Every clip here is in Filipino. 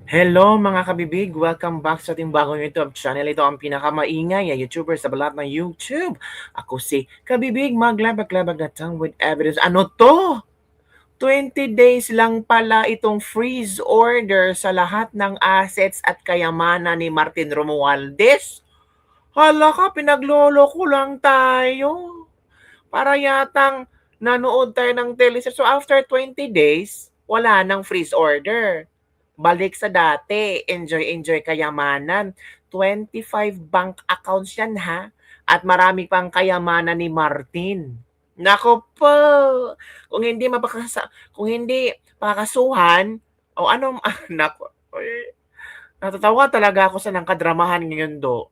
Hello mga kabibig! Welcome back sa ating bagong YouTube channel. Ito ang pinakamaingay na YouTuber sa balat ng YouTube. Ako si Kabibig, maglabag-labag na tongue with evidence. Ano to? 20 days lang pala itong freeze order sa lahat ng assets at kayamanan ni Martin Romualdez. Hala ka, pinaglolo ko lang tayo. Para yatang nanood tayo ng teleserye. So after 20 days, wala nang freeze order. Balik sa dati, enjoy kayamanan. 25 bank accounts yan ha. At marami pang kayamanan ni Martin. Nako po, kung hindi pakasuhan, o anong, nako, natatawa talaga ako sa nangkadramahan ngayon do.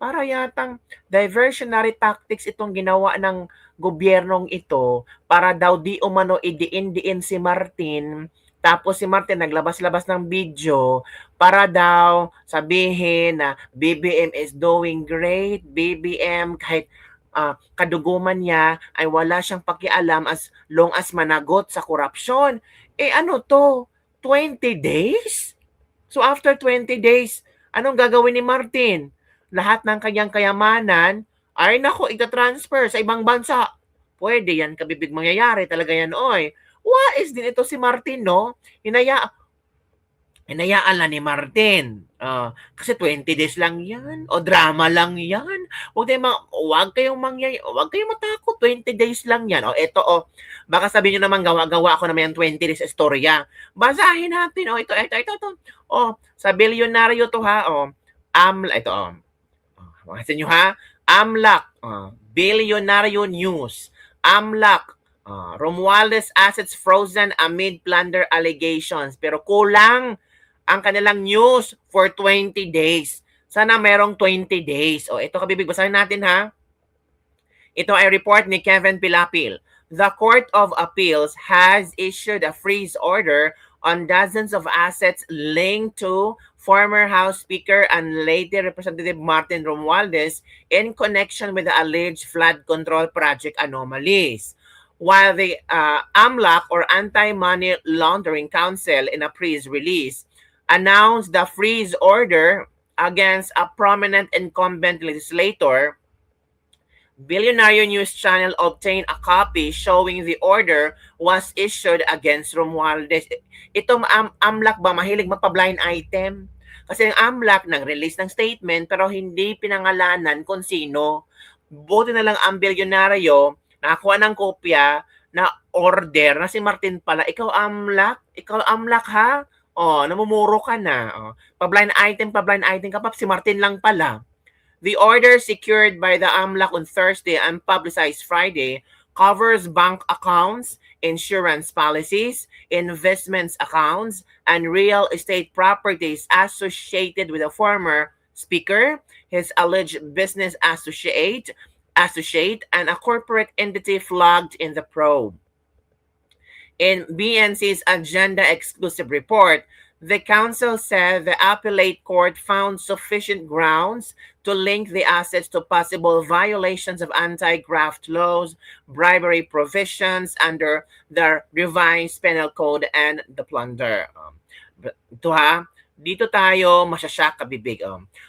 Para yatang diversionary tactics itong ginawa ng gobyernong ito para daw di umano idiin-diin si Martin. Tapos si Martin naglabas-labas ng video para daw sabihin na BBM is doing great. BBM kahit kaduguman niya ay wala siyang pakialam as long as managot sa korupsyon. Ano to? 20 days? So after 20 days, anong gagawin ni Martin? Lahat ng kanyang kayamanan ay nako, ita-transfer sa ibang bansa. Pwede yan, kabibig mangyayari talaga yan, oy. Wais din ito si Martin, no? Hinayaan lang ni Martin. Kasi 20 days lang yan. O drama lang yan. Huwag kayong matakot. 20 days lang yan. Baka sabihin nyo naman, gawa-gawa ako naman yung 20 days istorya. Basahin natin. Ito. Sa bilyonaryo to ha. Makasin nyo ha. AMLAC. Bilyonaryo News. AMLAC. Romualdez assets frozen amid plunder allegations. Pero kulang ang kanilang news for 20 days. Sana merong 20 days. Ito kabibig, basahin natin ha. Ito ay report ni Kevin Pilapil. The Court of Appeals has issued a freeze order on dozens of assets linked to former House Speaker and later Representative Martin Romualdez in connection with the alleged flood control project anomalies. While the AMLAC or Anti-Money Laundering Council in a press release announced the freeze order against a prominent incumbent legislator, Billionaire News Channel obtained a copy showing the order was issued against Romualdez. Itong AMLAC ba mahilig magpa-blind item? Kasi ang AMLAC nag-release ng statement pero hindi pinangalanan kung sino. Buti na lang ang bilyonaryo nakakuha ng kopya na order na si Martin pala. Ikaw AMLAC ha? Namumuro ka na. Pa-blind item ka pa, si Martin lang pala. The order secured by the AMLAC on Thursday and publicized Friday covers bank accounts, insurance policies, investments accounts, and real estate properties associated with the former speaker, his alleged business associate, and a corporate entity flagged in the probe. In BNC's agenda exclusive report, the council said the appellate court found sufficient grounds to link the assets to possible violations of anti-graft laws, bribery provisions under the revised penal code, and the plunder. Dito tayo masyasyak kabibig.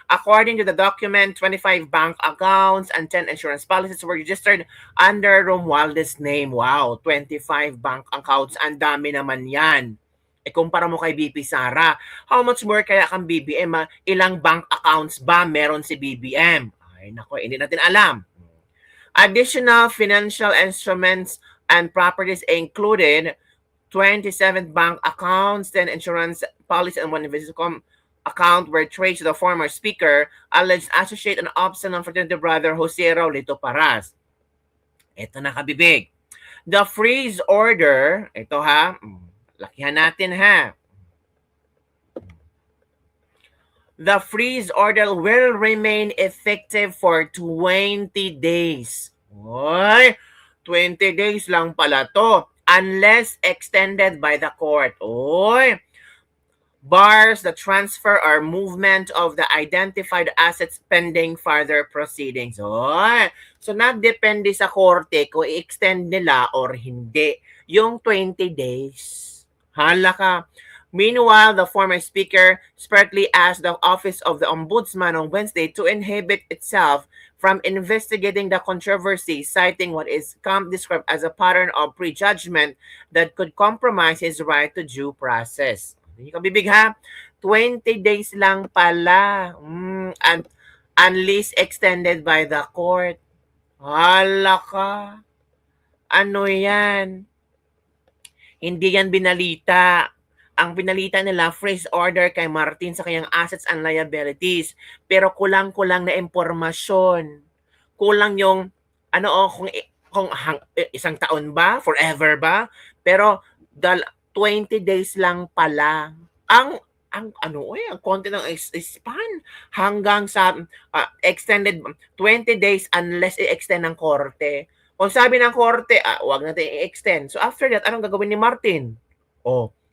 According to the document, 25 bank accounts and 10 insurance policies were registered under Romualdez name. Wow, 25 bank accounts. Ang dami naman yan. Kumpara mo kay BP Sara. How much more kaya kang BBM? Ilang bank accounts ba meron si BBM? Ay, nako, hindi natin alam. Additional financial instruments and properties included 27 bank accounts, 10 insurance policy, and 1 investment account were traced to the former speaker, alleged associate and obstinate fraternity brother Jose Raulito Paras. Ito na kabibig. The freeze order, ito ha, lakihan natin ha. The freeze order will remain effective for 20 days. Oy, 20 days lang pala to. Unless extended by the court. Bars the transfer or movement of the identified assets pending further proceedings. So nagdepende sa korte kung i-extend nila or hindi yung 20 days. Hala ka. Meanwhile, the former speaker expertly asked the Office of the Ombudsman on Wednesday to inhibit itself from investigating the controversy, citing what is described as a pattern of prejudgment that could compromise his right to due process. Hindi ka bibig ha? 20 days lang pala. And unleased extended by the court. Hala ka. Ano yan? Hindi yan binalita. Ang binalita nila, freeze order kay Martin sa kanyang assets and liabilities. Pero kulang-kulang na impormasyon. Kulang yung, kung isang taon ba? Forever ba? Pero 20 days lang pala. Ang konti ng span hanggang sa extended 20 days unless i-extend ng korte. Kung sabi ng korte, wag natin i-extend. So after that, anong gagawin ni Martin?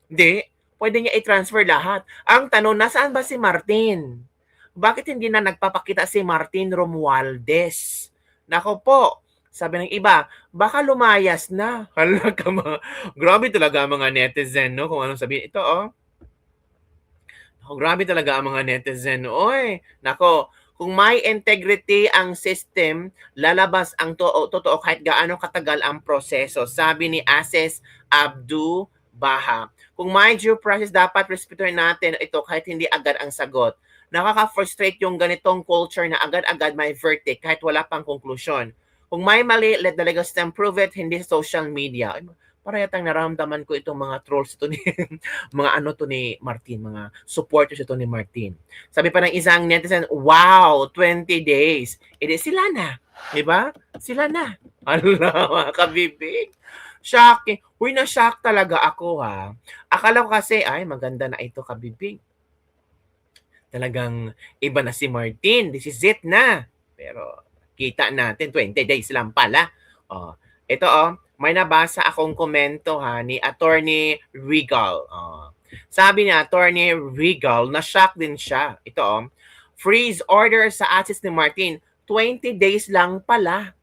Hindi. Pwede niya i-transfer lahat. Ang tanong, nasaan ba si Martin? Bakit hindi na nagpapakita si Martin Romualdez? Nako po, sabi ng iba, baka lumayas na. Hala ka grabe talaga ang mga netizen, no? Kung anong sabihin. Ito, grabe talaga ang mga netizen. Oy, nako, kung may integrity ang system, lalabas ang totoo kahit gaano katagal ang proseso. Sabi ni Ases Abdu Baha. Kung may due process, dapat respetuhin natin ito kahit hindi agad ang sagot. Nakaka-frustrate yung ganitong culture na agad-agad may verdict kahit wala pang konklusyon. Kung may mali, let the legal system prove it, hindi social media. Para yatang naramdaman ko itong mga trolls ito ni ni Martin, mga supporters ito ni Martin. Sabi pa ng isang netizen, wow, 20 days. Edi sila na. Diba? Sila na. Allah, mga kabibig. Shocking. Uy, na-shock talaga ako ha. Akala ko kasi, ay, maganda na ito kabibig. Talagang iba na si Martin. This is it na. Pero kita natin, 20 days lang pala. Ito may nabasa akong komento ni Attorney Regal. Sabi ni Attorney Regal, na-shock din siya. Ito freeze order sa assets ni Martin, 20 days lang pala.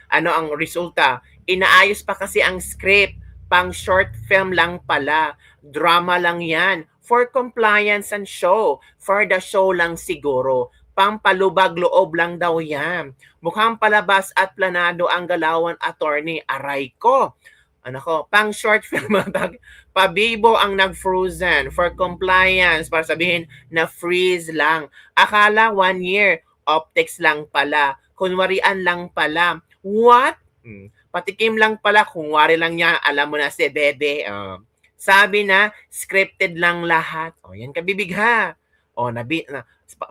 Ano ang resulta? Inaayos pa kasi ang script, pang short film lang pala. Drama lang yan. For compliance and show. For the show lang siguro. Pampalubag loob lang daw yan. Mukhang palabas at planado ang galawan, attorney. Aray ko. Pang short film. Pabibo ang nag-frozen. For compliance. Para sabihin na freeze lang. Akala 1 year. Optics lang pala. Kunwarian lang pala. What? Patikim lang pala, kung wari lang niya, alam mo na si Bebe. Sabi na, scripted lang lahat. Yan kabibig ha.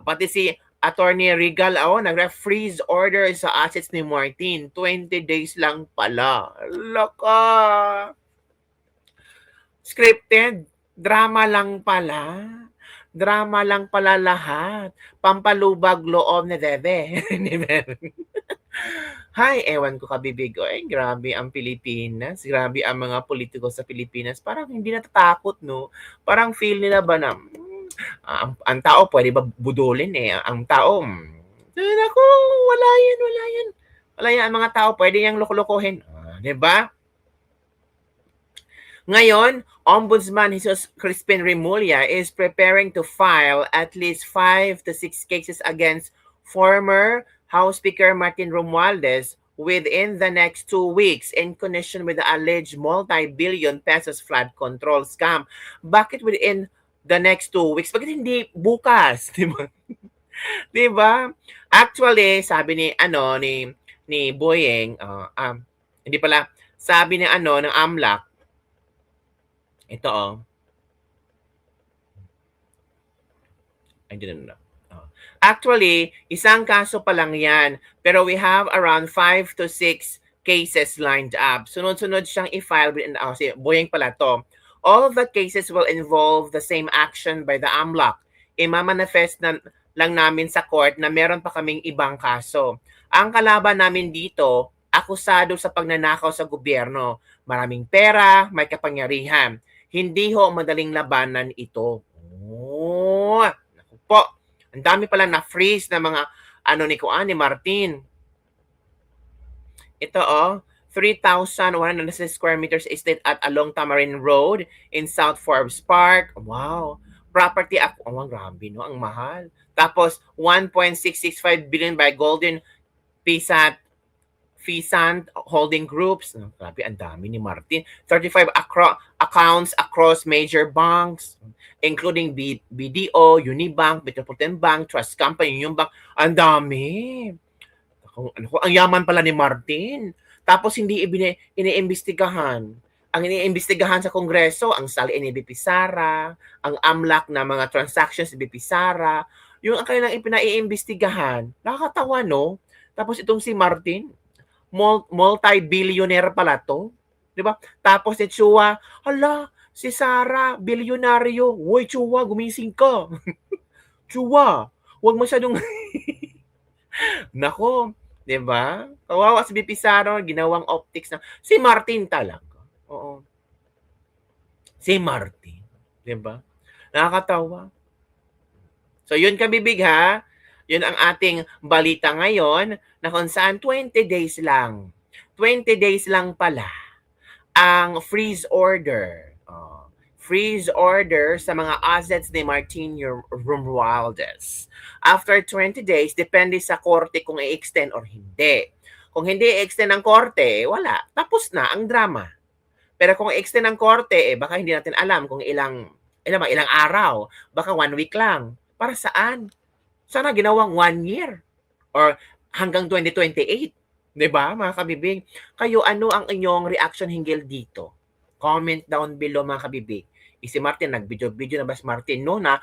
Pati si Attorney Regal, nag-freeze order sa assets ni Martin. 20 days lang pala. Laka. Scripted. Drama lang pala. Drama lang pala lahat. Pampalubag loob ni Bebe. Ni Bebe. Hay, ewan ko kabibig. Grabe ang Pilipinas. Grabe ang mga politiko sa Pilipinas. Parang hindi natatakot, no? Parang feel nila ba na, ang tao pwede ba budulin eh? Ang tao, naku, wala yan. Wala yan. Ang mga tao pwede yang loko-lokohin. Diba? Ngayon, Ombudsman Jesus Crispin Remulla is preparing to file at least 5 to 6 cases against former House Speaker Martin Romualdez within the next 2 weeks in connection with the alleged multi-billion pesos flood control scam. Bakit within the next 2 weeks? Bakit hindi bukas? Diba? Diba? Actually, sabi ni Boyeng, hindi pala, sabi ng AMLAC, ito I didn't know. Actually, isang kaso pa lang yan. Pero we have around 5 to 6 cases lined up. Sunod-sunod siyang i-file. Boyeng pala to. All of the cases will involve the same action by the AMLAC. Imamanifest lang namin sa court na meron pa kaming ibang kaso. Ang kalaban namin dito, akusado sa pagnanakaw sa gobyerno. Maraming pera, may kapangyarihan. Hindi ho madaling labanan ito. Naku po. Ang dami pala na-freeze na mga ni Martin. Ito 3,100 square meters estate at along Tamarin Road in South Forbes Park. Wow. Property, oh, grabe, no? Ang mahal. Tapos, 1.665 billion by Golden Fisant Holding Groups. Oh, grabe, ang dami ni Martin. 35 accounts across major banks, including BDO, Unibank, Metropolitan Bank, Trust Company, Union Bank. Ang dami. Ang yaman pala ni Martin. Tapos hindi iniimbestigahan. Ang iniimbestigahan sa Kongreso, ang sali ni BP Sara, ang AMLAC na mga transactions ni BP Sara, yung ang kanilang ipinaiimbestigahan. Nakakatawa, no? Tapos itong si Martin, multi-billionaire pala to. 'Di ba? Tapos si Chua, hala, si Sara, bilyonaryo. Hoy, Chua, gumising ka. Chua, huwag masyadong nako, 'di ba? Kawawa si BP Sara, ginawang optics na si Martin talaga. Oo. Si Martin, 'di ba? Nakakatawa. So yun kabibig ha. Yun ang ating balita ngayon na kung saan 20 days lang. 20 days lang pala ang freeze order. Freeze order sa mga assets ni Martin Romualdez. After 20 days, depende sa korte kung i-extend or hindi. Kung hindi i-extend ng korte, wala. Tapos na ang drama. Pero kung i-extend ng korte, baka hindi natin alam kung ilang araw. Baka 1 week lang. Para saan? Sana ginawang 1 year or hanggang 2028. 'Di ba, mga kabibig? Kayo, ano ang inyong reaction hinggil dito? Comment down below, mga kabibig. Si Martin, nag-video na ba si Martin, no, na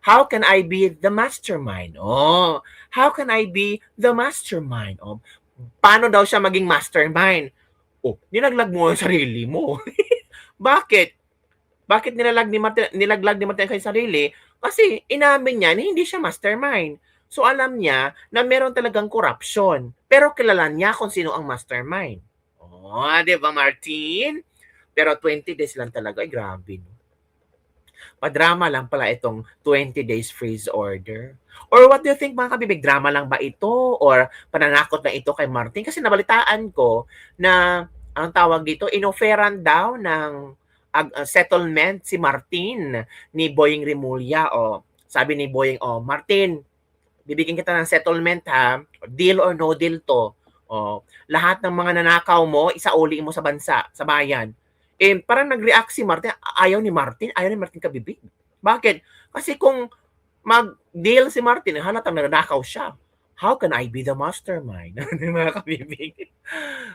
how can I be the mastermind? Oh, how can I be the mastermind? Oh, paano daw siya maging mastermind? Oh, nilaglag mo yung sarili mo. Bakit? Bakit nilaglag ni Martin kay sarili? Kasi inamin niya na hindi siya mastermind. So alam niya na meron talagang corruption. Pero kilala niya kung sino ang mastermind. Oh, 'di ba, Martin? Pero 20 days lang talaga. Ay, grabe. No? Padrama lang pala itong 20 days freeze order. Or what do you think, mga kabibig? Drama lang ba ito? Or pananakot na ito kay Martin? Kasi nabalitaan ko na ang tawag dito, inoferan daw ng settlement si Martin ni Boying Rimulya. O, sabi ni Boying, Martin, bibigyan kita ng settlement ha. Deal or no deal to. O, lahat ng mga nanakaw mo, isauli mo sa bansa, sa bayan. Parang nag-react si Martin. Ayaw ni Martin kabibig. Bakit? Kasi kung mag-deal si Martin, halatang nanakaw siya. How can I be the mastermind? Mga kabibig.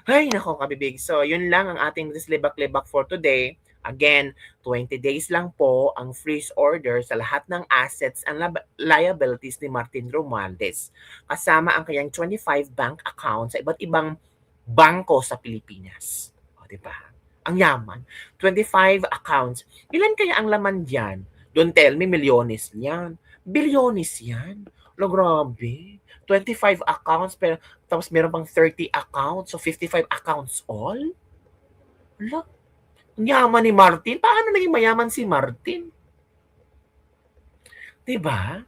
Ay, nako, kabibig. So, yun lang ang ating libak-libak for today. Again, 20 days lang po ang freeze order sa lahat ng assets and liabilities ni Martin Romualdez. Kasama ang kanyang 25 bank accounts sa iba't ibang bangko sa Pilipinas. O, diba? Ang yaman. 25 accounts. Ilan kaya ang laman diyan? Don't tell me milyones yan. Bilyones yan. Lo, grabe. 25 accounts, pero tapos meron pang 30 accounts. So, 55 accounts all? Wala. Ang yaman ni Martin. Paano naging mayaman si Martin? Diba?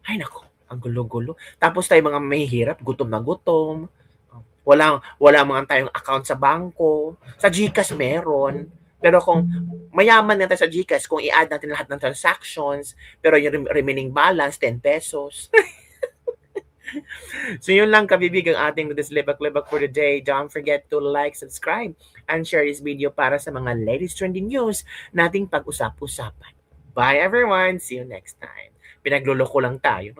Ay, nako. Ang gulo-gulo. Tapos tayo mga mahihirap, gutom na gutom. Wala mga tayong account sa bangko. Sa GCash meron. Pero kung mayaman na tayo sa GCash, kung i-add natin lahat ng transactions, pero yung remaining balance, 10 pesos. So yun lang, kabibig, ang ating libak-libak for the day. Don't forget to like, subscribe, and share this video para sa mga latest trending news nating pag-usap-usapan. Bye everyone! See you next time. Pinagluloko lang tayo.